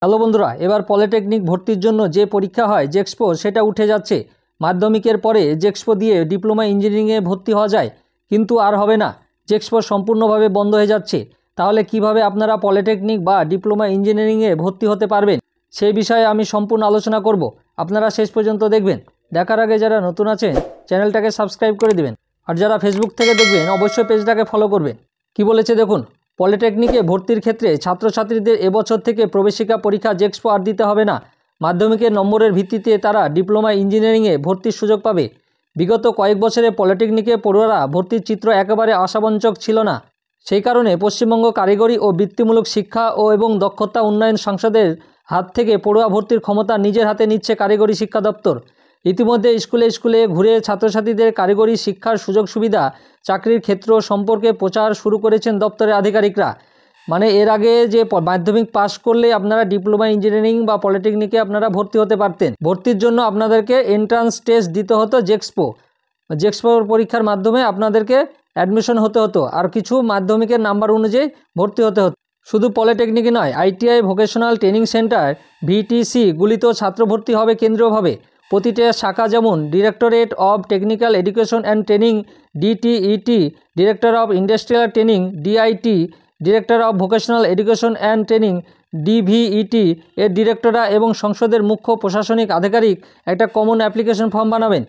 Hello বন্ধুরা, এবার polytechnic ভর্তির জন্য যে পরীক্ষা হয় জেক্সপো সেটা উঠে যাচ্ছে। মাধ্যমিকের পরে জেক্সপো দিয়ে ডিপ্লোমা ইঞ্জিনিয়ারিংয়ে ভর্তি হওয়া যায়, কিন্তু আর হবে না। জেক্সপো সম্পূর্ণভাবে বন্ধ হয়ে যাচ্ছে। তাহলে কিভাবে আপনারা পলিটেকনিক বা ডিপ্লোমা ইঞ্জিনিয়ারিংয়ে ভর্তি হতে পারবেন সেই বিষয়ে আমি সম্পূর্ণ আলোচনা করব। আপনারা শেষ পর্যন্ত দেখবেন। দেখার আগে যারা নতুন আছেন চ্যানেলটাকে সাবস্ক্রাইব করে দিবেন, আর যারা ফেসবুক থেকে দেখবেন অবশ্যই পেজটাকে ফলো করবেন। কি বলেছে দেখুন, পলিটেকনিকে ভর্তির ক্ষেত্রে ছাত্রছাত্রীদের এবছর থেকে প্রবেশিকা পরীক্ষা জেক্সপো আর দিতে হবে না। মাধ্যমিকের নম্বরের ভিত্তিতে তারা ডিপ্লোমা ইঞ্জিনিয়ারিংয়ে ভর্তির সুযোগ পাবে। বিগত কয়েক বছরে পলিটেকনিকে পড়ুয়ারা ভর্তির চিত্র একেবারে আশাবঞ্চক ছিল না। সেই কারণে পশ্চিমবঙ্গ কারিগরি ও বৃত্তিমূলক শিক্ষা এবং দক্ষতা উন্নয়ন সংসদের হাত থেকে পড়ুয়া ভর্তির ক্ষমতা নিজের হাতে নিচ্ছে কারিগরি শিক্ষা দপ্তর। ইতিমধ্যে স্কুলে স্কুলে ঘুরে ছাত্রছাত্রীদের কারিগরি শিক্ষার সুযোগ সুবিধা, চাকরির ক্ষেত্র সম্পর্কে প্রচার শুরু করেছেন দপ্তরের আধিকারিকরা। মানে এর আগে যে মাধ্যমিক পাস করলে আপনারা ডিপ্লোমা ইঞ্জিনিয়ারিং বা পলিটেকনিকে আপনারা ভর্তি হতে পারতেন। ভর্তির জন্য আপনাদেরকে এন্ট্রান্স টেস্ট দিতে হতো জেক্সপোর পরীক্ষার মাধ্যমে আপনাদেরকে অ্যাডমিশন হতে হতো, আর কিছু মাধ্যমিকের নাম্বার অনুযায়ী ভর্তি হতে হতো। শুধু পলিটেকনিকে নয়, আইটিআই, ভোকেশনাল ট্রেনিং সেন্টার, ভিটিসিগুলিতেও ছাত্র ভর্তি হবে কেন্দ্রীয়ভাবে। প্রতিটা শাখা যেমন directorate of technical education and training DTET, director of industrial training DIT, director of vocational education and training DVET এর ডিরেক্টররা এবং সংসদের মুখ্য প্রশাসনিক আধিকারিক একটা কমন অ্যাপ্লিকেশন ফর্ম বানাবেন।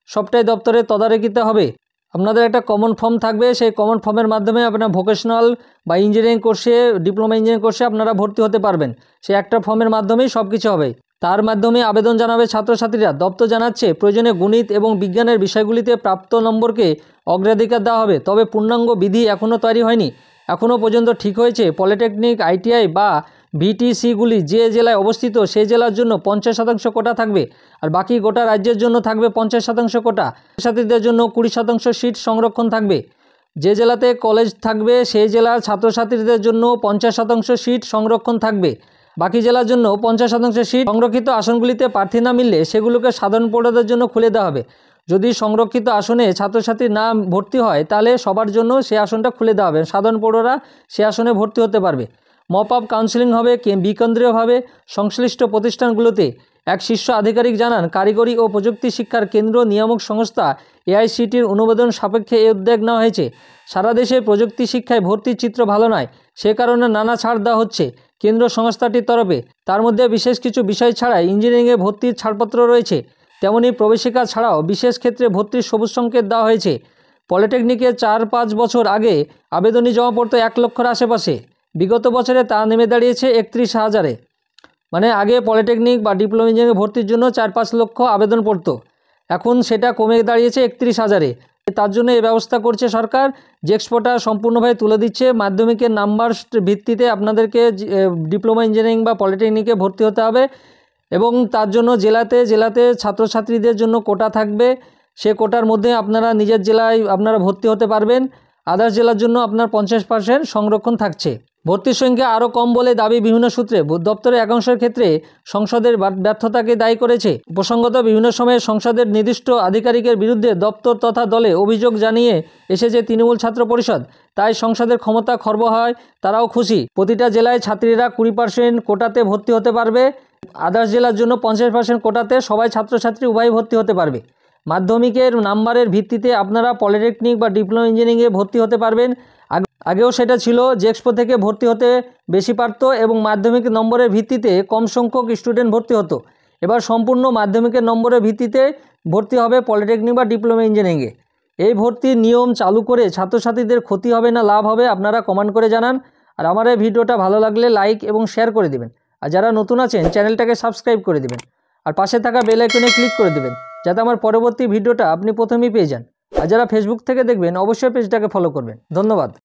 সবটাই দপ্তরের তদারকিতে হবে। আপনাদের একটা কমন ফর্ম থাকবে, সেই কমন ফর্মের মাধ্যমে আপনারা ভোকেশনাল বা ইঞ্জিনিয়ারিং কোর্সে, ডিপ্লোমা ইঞ্জিনিয়ারিং কোর্সে আপনারা ভর্তি হতে পারবেন। সেই একটা ফর্মের মাধ্যমেই সব কিছু হবে। তার মাধ্যমে আবেদন জানাবে ছাত্রছাত্রীরা। দপ্তর জানাচ্ছে, প্রয়োজনে গণিত এবং বিজ্ঞানের বিষয়গুলিতে প্রাপ্ত নম্বরকে অগ্রাধিকার দেওয়া হবে। তবে পূর্ণাঙ্গ বিধি এখনও তৈরি হয়নি। এখনও পর্যন্ত ঠিক হয়েছে পলিটেকনিক, আইটিআই বা ভিটিসিগুলি যে জেলায় অবস্থিত সেই জেলার জন্য 50% কোটা থাকবে, আর বাকি গোটা রাজ্যের জন্য থাকবে 50% কোটা। ছাত্রছাত্রীদের জন্য 20% সিট সংরক্ষণ থাকবে। যে জেলাতে কলেজ থাকবে সেই জেলার ছাত্রছাত্রীদের জন্য 50% সিট সংরক্ষণ থাকবে। বাকি জেলার জন্য 50% সিট। সংরক্ষিত আসনগুলিতে প্রার্থী না মিললে সেগুলোকে সাধারণ পড়ুয়াদের জন্য খুলে দেওয়া হবে। যদি সংরক্ষিত আসনে ছাত্রছাত্রী না ভর্তি হয় তাহলে সবার জন্য সে আসনটা খুলে দেওয়া হবে, সাধারণ পড়ুয়ারা সে আসনে ভর্তি হতে পারবে। মপ আপ কাউন্সেলিং হবে বিকেন্দ্রীয়ভাবে সংশ্লিষ্ট প্রতিষ্ঠানগুলোতে। এক শীর্ষ আধিকারিক জানান, কারিগরি ও প্রযুক্তি শিক্ষার কেন্দ্র নিয়ামক সংস্থা এআইসিটির অনুমোদন সাপেক্ষে এই উদ্যোগ নেওয়া হয়েছে। সারা দেশে প্রযুক্তি শিক্ষায় ভর্তির চিত্র ভালো নয়, সে কারণে নানা ছাড় দেওয়া হচ্ছে কেন্দ্র সংস্থাটির তরফে। তার মধ্যে বিশেষ কিছু বিষয় ছাড়াই ইঞ্জিনিয়ারিংয়ে ভর্তির ছাড়পত্র রয়েছে। তেমনি প্রবেশিকা ছাড়াও বিশেষ ক্ষেত্রে ভর্তির সবুজ সংকেত দেওয়া হয়েছে। পলিটেকনিকে 4-5 বছর আগে আবেদনই জমা পড়তো 1 লক্ষের আশেপাশে। বিগত বছরে তা নেমে দাঁড়িয়েছে 31,000-এ। মানে আগে পলিটেকনিক বা ডিপ্লোমা ইঞ্জিনিয়ারিং ভর্তির জন্য 4-5 লক্ষ আবেদন পড়তো, এখন সেটা কমে দাঁড়িয়েছে 31,000-এ। তার জন্য এই ব্যবস্থা করছে সরকার। জেক্সপোটা সম্পূর্ণভাবে তুলে দিচ্ছে। মাধ্যমিকের নাম্বার ভিত্তিতে আপনাদেরকে ডিপ্লোমা ইঞ্জিনিয়ারিং বা পলিটেকনিকে ভর্তি হতে হবে, এবং তার জন্য জেলাতে জেলাতে ছাত্রছাত্রীদের জন্য কোটা থাকবে। সে কোটার মধ্যে আপনারা নিজের জেলায় আপনারা ভর্তি হতে পারবেন। আদার্স জেলার জন্য আপনার 50% সংরক্ষণ থাকছে। ভর্তির সংখ্যা আরও কম বলে দাবি বিভিন্ন সূত্রে। দপ্তরের একাংশের ক্ষেত্রে সংসদের ব্যর্থতাকে দায়ী করেছে। প্রসঙ্গত, বিভিন্ন সময়ে সংসদের নির্দিষ্ট আধিকারিকের বিরুদ্ধে দপ্তর তথা দলে অভিযোগ জানিয়ে এসেছে তৃণমূল ছাত্র পরিষদ। তাই সংসদের ক্ষমতা খর্ব হয়, তারাও খুশি। প্রতিটা জেলায় ছাত্রীরা 20% কোটাতে ভর্তি হতে পারবে। আদার্স জেলার জন্য 50% কোটাতে সবাই ছাত্রছাত্রী উভয়ই ভর্তি হতে পারবে। মাধ্যমিকের নাম্বারের ভিত্তিতে আপনারা পলিটেকনিক বা ডিপ্লোমা ইঞ্জিনিয়ারিংয়ে ভর্তি হতে পারবেন। আগেও সেটা ছিল, জেক্সপো থেকে ভর্তি হতে বেশি পারত এবং মাধ্যমিক নম্বরের ভিত্তিতে কম সংখ্যক স্টুডেন্ট ভর্তি হতো। এবার সম্পূর্ণ মাধ্যমিকের নম্বরের ভিত্তিতে ভর্তি হবে পলিটেকনিক বা ডিপ্লোমা ইঞ্জিনিয়ারিংয়ে। এই ভর্তির নিয়ম চালু করে ছাত্রছাত্রীদের ক্ষতি হবে না লাভ হবে, আপনারা কমেন্ট করে জানান। আর আমার এই ভিডিওটা ভালো লাগলে লাইক এবং শেয়ার করে দেবেন। আর যারা নতুন আছেন চ্যানেলটাকে সাবস্ক্রাইব করে দেবেন, আর পাশে থাকা বেল আইকনে ক্লিক করে দেবেন যাতে আমার পরবর্তী ভিডিওটা আপনি প্রথমেই পেয়ে যান। আর যারা ফেসবুক থেকে দেখবেন অবশ্যই পেজটাকে ফলো করবেন। ধন্যবাদ।